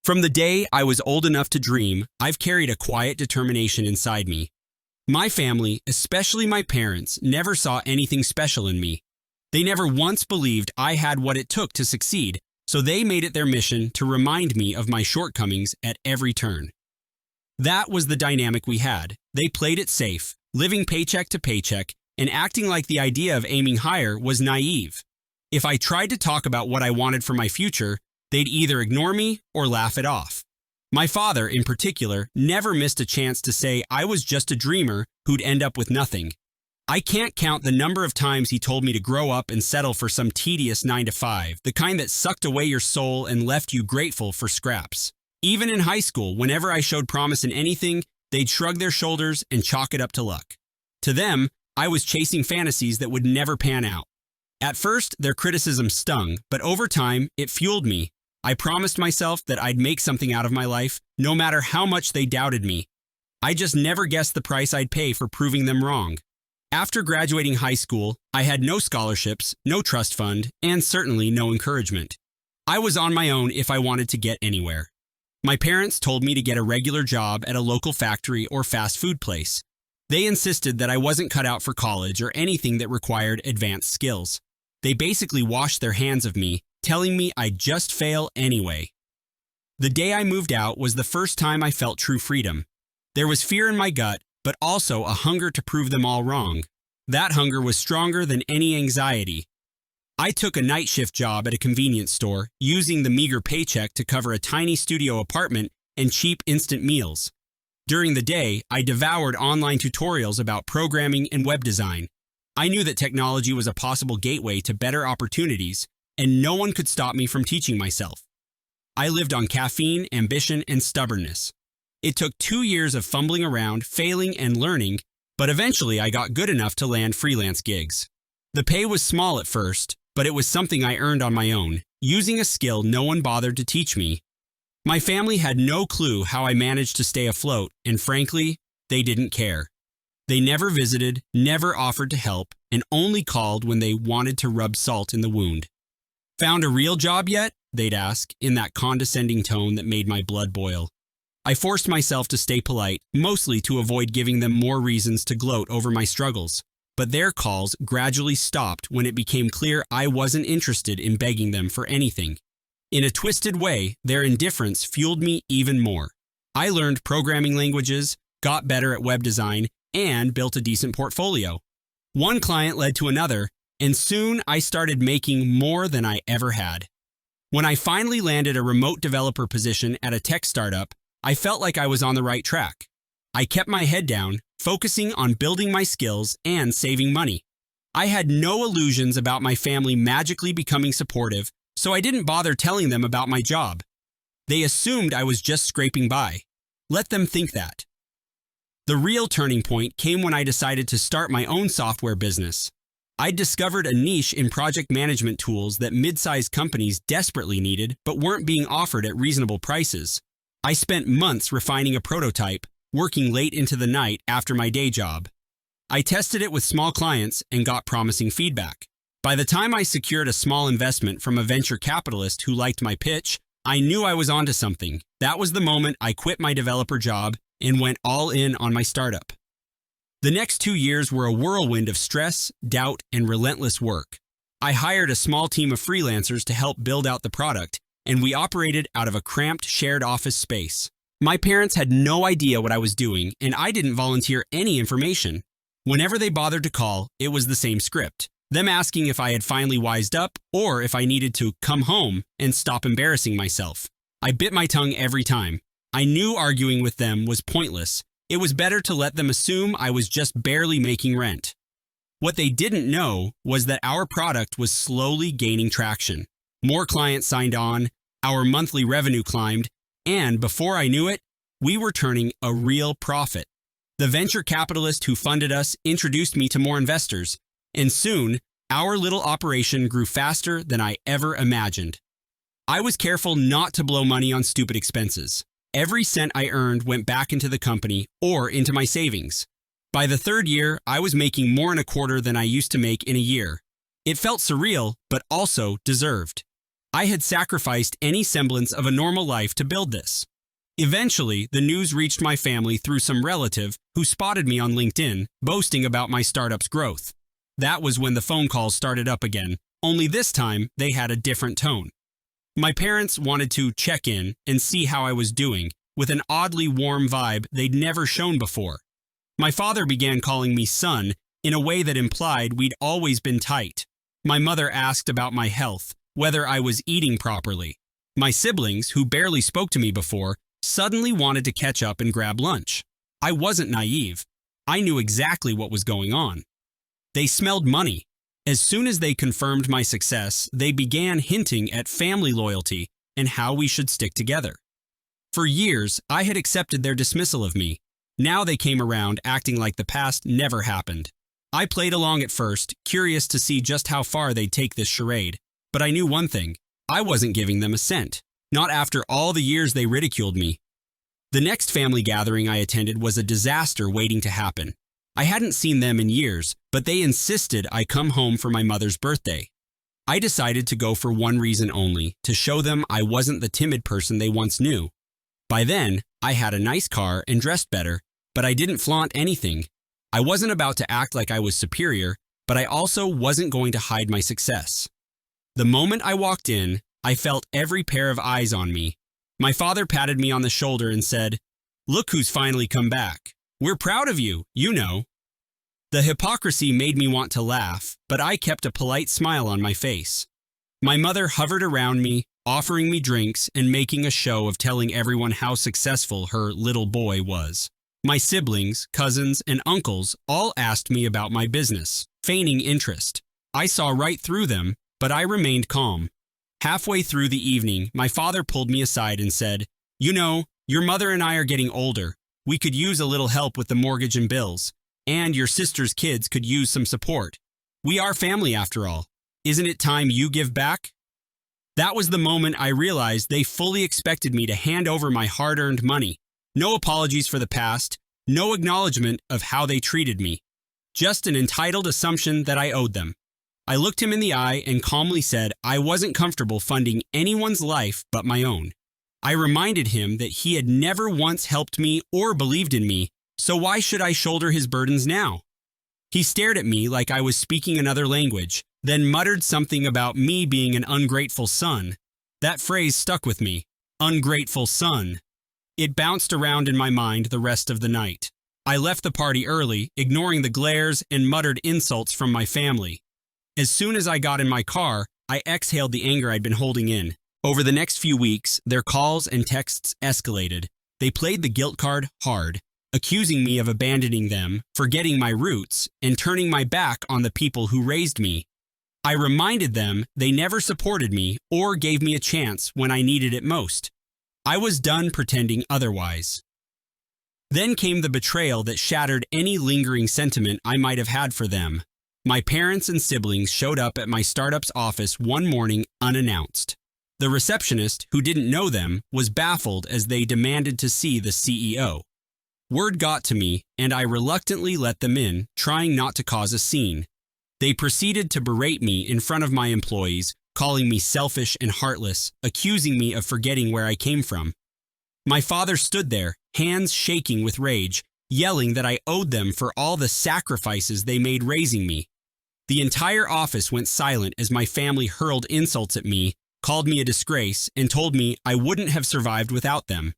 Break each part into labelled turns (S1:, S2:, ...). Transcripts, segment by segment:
S1: From the day I was old enough to dream, I've carried a quiet determination inside me. My family, especially my parents, never saw anything special in me. They never once believed I had what it took to succeed, so they made it their mission to remind me of my shortcomings at every turn. That was the dynamic we had. They played it safe, living paycheck to paycheck, and acting like the idea of aiming higher was naive. If I tried to talk about what I wanted for my future, they'd either ignore me or laugh it off. My father, in particular, never missed a chance to say I was just a dreamer who'd end up with nothing. I can't count the number of times he told me to grow up and settle for some tedious 9-to-5, the kind that sucked away your soul and left you grateful for scraps. Even in high school, whenever I showed promise in anything, they'd shrug their shoulders and chalk it up to luck. To them, I was chasing fantasies that would never pan out. At first, their criticism stung, but over time, it fueled me. I promised myself that I'd make something out of my life, no matter how much they doubted me. I just never guessed the price I'd pay for proving them wrong. After graduating high school, I had no scholarships, no trust fund, and certainly no encouragement. I was on my own if I wanted to get anywhere. My parents told me to get a regular job at a local factory or fast food place. They insisted that I wasn't cut out for college or anything that required advanced skills. They basically washed their hands of me, telling me I'd just fail anyway. The day I moved out was the first time I felt true freedom. There was fear in my gut, but also a hunger to prove them all wrong. That hunger was stronger than any anxiety. I took a night shift job at a convenience store, using the meager paycheck to cover a tiny studio apartment and cheap instant meals. During the day, I devoured online tutorials about programming and web design. I knew that technology was a possible gateway to better opportunities, and no one could stop me from teaching myself. I lived on caffeine, ambition, and stubbornness. It took 2 years of fumbling around, failing, and learning, but eventually I got good enough to land freelance gigs. The pay was small at first, but it was something I earned on my own, using a skill no one bothered to teach me. My family had no clue how I managed to stay afloat, and frankly, they didn't care. They never visited, never offered to help, and only called when they wanted to rub salt in the wound. "Found a real job yet?" they'd ask, in that condescending tone that made my blood boil. I forced myself to stay polite, mostly to avoid giving them more reasons to gloat over my struggles. But their calls gradually stopped when it became clear I wasn't interested in begging them for anything. In a twisted way, their indifference fueled me even more. I learned programming languages, got better at web design, and built a decent portfolio. One client led to another, and soon I started making more than I ever had. When I finally landed a remote developer position at a tech startup, I felt like I was on the right track. I kept my head down, focusing on building my skills and saving money. I had no illusions about my family magically becoming supportive, so I didn't bother telling them about my job. They assumed I was just scraping by. Let them think that. The real turning point came when I decided to start my own software business. I'd discovered a niche in project management tools that mid-sized companies desperately needed but weren't being offered at reasonable prices. I spent months refining a prototype, working late into the night after my day job. I tested it with small clients and got promising feedback. By the time I secured a small investment from a venture capitalist who liked my pitch, I knew I was onto something. That was the moment I quit my developer job and went all in on my startup. The next 2 years were a whirlwind of stress, doubt, and relentless work. I hired a small team of freelancers to help build out the product, and we operated out of a cramped shared office space. My parents had no idea what I was doing, and I didn't volunteer any information. Whenever they bothered to call, it was the same script. Them asking if I had finally wised up, or if I needed to come home and stop embarrassing myself. I bit my tongue every time. I knew arguing with them was pointless. It was better to let them assume I was just barely making rent. What they didn't know was that our product was slowly gaining traction. More clients signed on, our monthly revenue climbed, and before I knew it, we were turning a real profit. The venture capitalist who funded us introduced me to more investors, and soon, our little operation grew faster than I ever imagined. I was careful not to blow money on stupid expenses. Every cent I earned went back into the company or into my savings. By the 3rd year, I was making more in a quarter than I used to make in a year. It felt surreal, but also deserved. I had sacrificed any semblance of a normal life to build this. Eventually, the news reached my family through some relative who spotted me on LinkedIn boasting about my startup's growth. That was when the phone calls started up again, only this time they had a different tone. My parents wanted to check in and see how I was doing, with an oddly warm vibe they'd never shown before. My father began calling me son in a way that implied we'd always been tight. My mother asked about my health, whether I was eating properly. My siblings, who barely spoke to me before, suddenly wanted to catch up and grab lunch. I wasn't naive. I knew exactly what was going on. They smelled money. As soon as they confirmed my success, they began hinting at family loyalty and how we should stick together. For years, I had accepted their dismissal of me. Now they came around acting like the past never happened. I played along at first, curious to see just how far they'd take this charade. But I knew one thing. I wasn't giving them a cent. Not after all the years they ridiculed me. The next family gathering I attended was a disaster waiting to happen. I hadn't seen them in years, but they insisted I come home for my mother's birthday. I decided to go for one reason only, to show them I wasn't the timid person they once knew. By then, I had a nice car and dressed better, but I didn't flaunt anything. I wasn't about to act like I was superior, but I also wasn't going to hide my success. The moment I walked in, I felt every pair of eyes on me. My father patted me on the shoulder and said, "Look who's finally come back. We're proud of you, you know." The hypocrisy made me want to laugh, but I kept a polite smile on my face. My mother hovered around me, offering me drinks and making a show of telling everyone how successful her little boy was. My siblings, cousins, and uncles all asked me about my business, feigning interest. I saw right through them, but I remained calm. Halfway through the evening, my father pulled me aside and said, "You know, your mother and I are getting older. We could use a little help with the mortgage and bills, and your sister's kids could use some support. We are family after all. Isn't it time you give back?" That was the moment I realized they fully expected me to hand over my hard-earned money. No apologies for the past, no acknowledgement of how they treated me. Just an entitled assumption that I owed them. I looked him in the eye and calmly said I wasn't comfortable funding anyone's life but my own. I reminded him that he had never once helped me or believed in me, so why should I shoulder his burdens now? He stared at me like I was speaking another language, then muttered something about me being an ungrateful son. That phrase stuck with me. Ungrateful son. It bounced around in my mind the rest of the night. I left the party early, ignoring the glares and muttered insults from my family. As soon as I got in my car, I exhaled the anger I'd been holding in. Over the next few weeks, their calls and texts escalated. They played the guilt card hard, accusing me of abandoning them, forgetting my roots, and turning my back on the people who raised me. I reminded them they never supported me or gave me a chance when I needed it most. I was done pretending otherwise. Then came the betrayal that shattered any lingering sentiment I might have had for them. My parents and siblings showed up at my startup's office one morning unannounced. The receptionist, who didn't know them, was baffled as they demanded to see the CEO. Word got to me, and I reluctantly let them in, trying not to cause a scene. They proceeded to berate me in front of my employees, calling me selfish and heartless, accusing me of forgetting where I came from. My father stood there, hands shaking with rage, yelling that I owed them for all the sacrifices they made raising me. The entire office went silent as my family hurled insults at me, called me a disgrace, and told me I wouldn't have survived without them.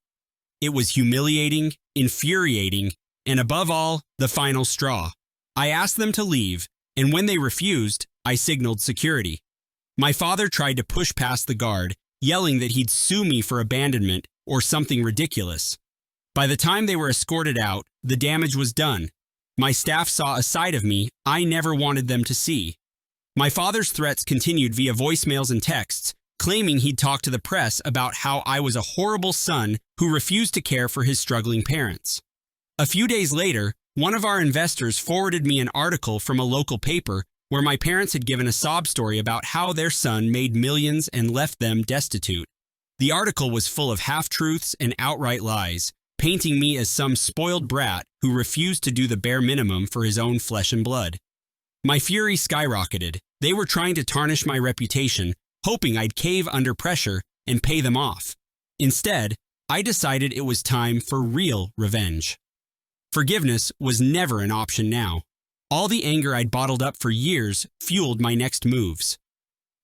S1: It was humiliating, infuriating, and above all, the final straw. I asked them to leave, and when they refused, I signaled security. My father tried to push past the guard, yelling that he'd sue me for abandonment or something ridiculous. By the time they were escorted out, the damage was done. My staff saw a side of me I never wanted them to see. My father's threats continued via voicemails and texts, claiming he'd talk to the press about how I was a horrible son who refused to care for his struggling parents. A few days later, one of our investors forwarded me an article from a local paper where my parents had given a sob story about how their son made millions and left them destitute. The article was full of half-truths and outright lies, painting me as some spoiled brat who refused to do the bare minimum for his own flesh and blood. My fury skyrocketed. They were trying to tarnish my reputation, hoping I'd cave under pressure and pay them off. Instead, I decided it was time for real revenge. Forgiveness was never an option now. All the anger I'd bottled up for years fueled my next moves.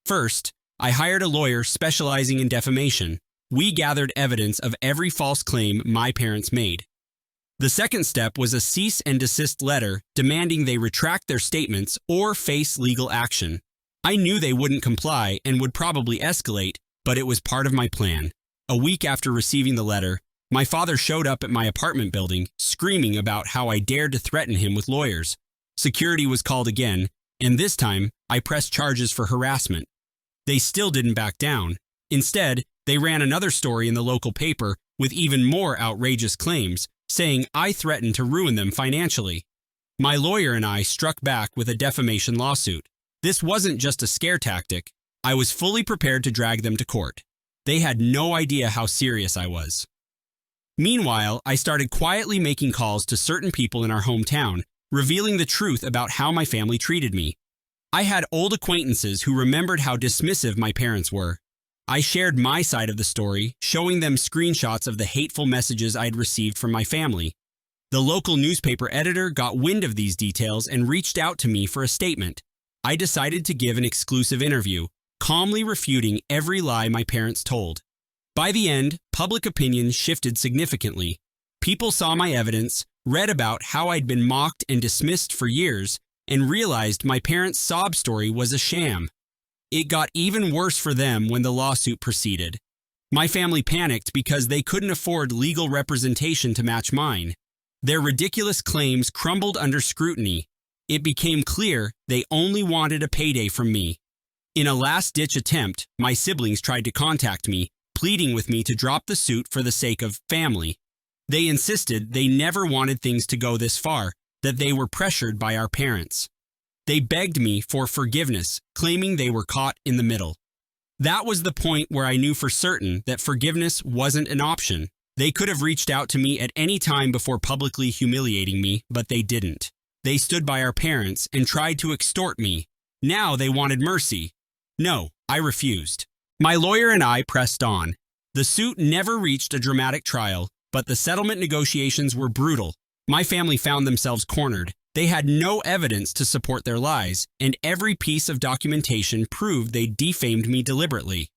S1: First, I hired a lawyer specializing in defamation. We gathered evidence of every false claim my parents made. The second step was a cease and desist letter demanding they retract their statements or face legal action. I knew they wouldn't comply and would probably escalate, but it was part of my plan. A week after receiving the letter, my father showed up at my apartment building, screaming about how I dared to threaten him with lawyers. Security was called again, and this time I pressed charges for harassment. They still didn't back down. Instead, they ran another story in the local paper with even more outrageous claims, saying I threatened to ruin them financially. My lawyer and I struck back with a defamation lawsuit. This wasn't just a scare tactic. I was fully prepared to drag them to court. They had no idea how serious I was. Meanwhile, I started quietly making calls to certain people in our hometown, revealing the truth about how my family treated me. I had old acquaintances who remembered how dismissive my parents were. I shared my side of the story, showing them screenshots of the hateful messages I'd received from my family. The local newspaper editor got wind of these details and reached out to me for a statement. I decided to give an exclusive interview, calmly refuting every lie my parents told. By the end, public opinion shifted significantly. People saw my evidence, read about how I'd been mocked and dismissed for years, and realized my parents' sob story was a sham. It got even worse for them when the lawsuit proceeded. My family panicked because they couldn't afford legal representation to match mine. Their ridiculous claims crumbled under scrutiny. It became clear they only wanted a payday from me. In a last-ditch attempt, my siblings tried to contact me, pleading with me to drop the suit for the sake of family. They insisted they never wanted things to go this far, that they were pressured by our parents. They begged me for forgiveness, claiming they were caught in the middle. That was the point where I knew for certain that forgiveness wasn't an option. They could have reached out to me at any time before publicly humiliating me, but they didn't. They stood by our parents and tried to extort me. Now they wanted mercy. No, I refused. My lawyer and I pressed on. The suit never reached a dramatic trial, but the settlement negotiations were brutal. My family found themselves cornered. They had no evidence to support their lies, and every piece of documentation proved they defamed me deliberately.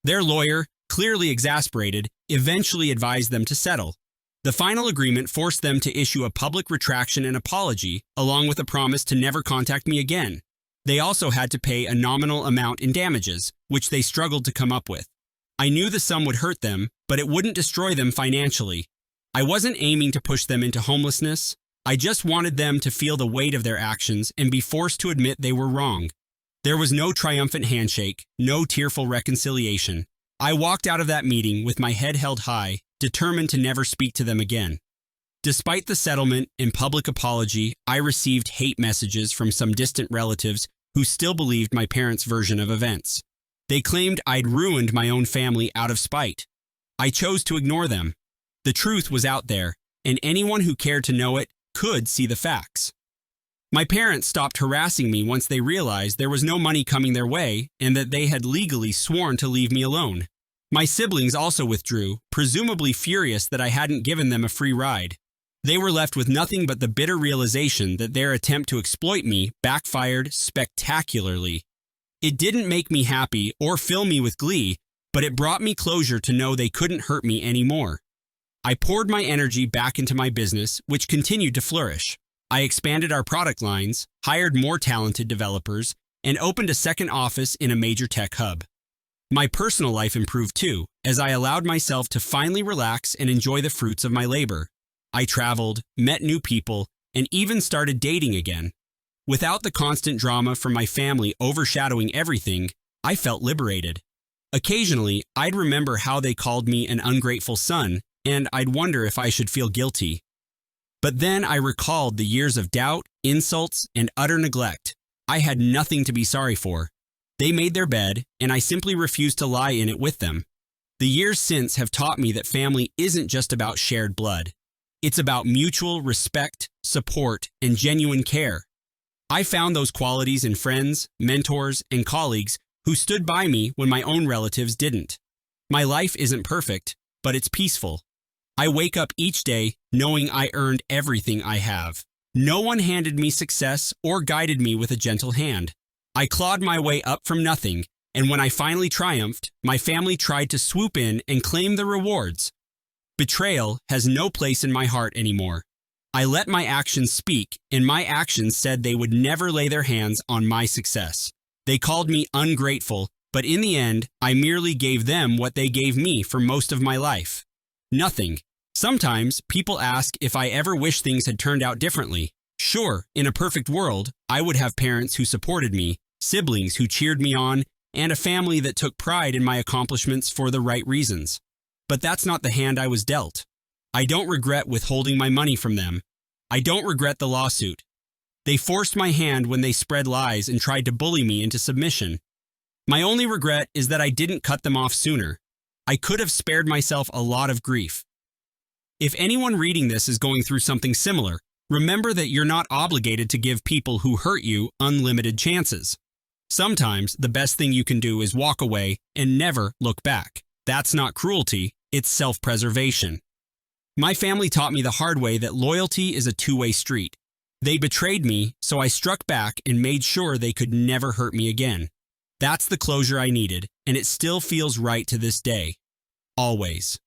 S1: Their lawyer, clearly exasperated, eventually advised them to settle. The final agreement forced them to issue a public retraction and apology, along with a promise to never contact me again. They also had to pay a nominal amount in damages, which they struggled to come up with. I knew the sum would hurt them, but it wouldn't destroy them financially. I wasn't aiming to push them into homelessness. I just wanted them to feel the weight of their actions and be forced to admit they were wrong. There was no triumphant handshake, no tearful reconciliation. I walked out of that meeting with my head held high, determined to never speak to them again. Despite the settlement and public apology, I received hate messages from some distant relatives who still believed my parents' version of events. They claimed I'd ruined my own family out of spite. I chose to ignore them. The truth was out there, and anyone who cared to know it could see the facts. My parents stopped harassing me once they realized there was no money coming their way and that they had legally sworn to leave me alone. My siblings also withdrew, presumably furious that I hadn't given them a free ride. They were left with nothing but the bitter realization that their attempt to exploit me backfired spectacularly. It didn't make me happy or fill me with glee, but it brought me closure to know they couldn't hurt me anymore. I poured my energy back into my business, which continued to flourish. I expanded our product lines, hired more talented developers, and opened a second office in a major tech hub. My personal life improved too, as I allowed myself to finally relax and enjoy the fruits of my labor. I traveled, met new people, and even started dating again. Without the constant drama from my family overshadowing everything, I felt liberated. Occasionally, I'd remember how they called me an ungrateful son, and I'd wonder if I should feel guilty. But then I recalled the years of doubt, insults, and utter neglect. I had nothing to be sorry for. They made their bed, and I simply refused to lie in it with them. The years since have taught me that family isn't just about shared blood. It's about mutual respect, support, and genuine care. I found those qualities in friends, mentors, and colleagues who stood by me when my own relatives didn't. My life isn't perfect, but it's peaceful. I wake up each day knowing I earned everything I have. No one handed me success or guided me with a gentle hand. I clawed my way up from nothing, and when I finally triumphed, my family tried to swoop in and claim the rewards. Betrayal has no place in my heart anymore. I let my actions speak, and my actions said they would never lay their hands on my success. They called me ungrateful, but in the end, I merely gave them what they gave me for most of my life. Nothing. Sometimes people ask if I ever wish things had turned out differently. Sure, in a perfect world, I would have parents who supported me, siblings who cheered me on, and a family that took pride in my accomplishments for the right reasons. But that's not the hand I was dealt. I don't regret withholding my money from them. I don't regret the lawsuit. They forced my hand when they spread lies and tried to bully me into submission. My only regret is that I didn't cut them off sooner. I could have spared myself a lot of grief. If anyone reading this is going through something similar, remember that you're not obligated to give people who hurt you unlimited chances. Sometimes the best thing you can do is walk away and never look back. That's not cruelty, it's self-preservation. My family taught me the hard way that loyalty is a two-way street. They betrayed me, so I struck back and made sure they could never hurt me again. That's the closure I needed, and it still feels right to this day. Always.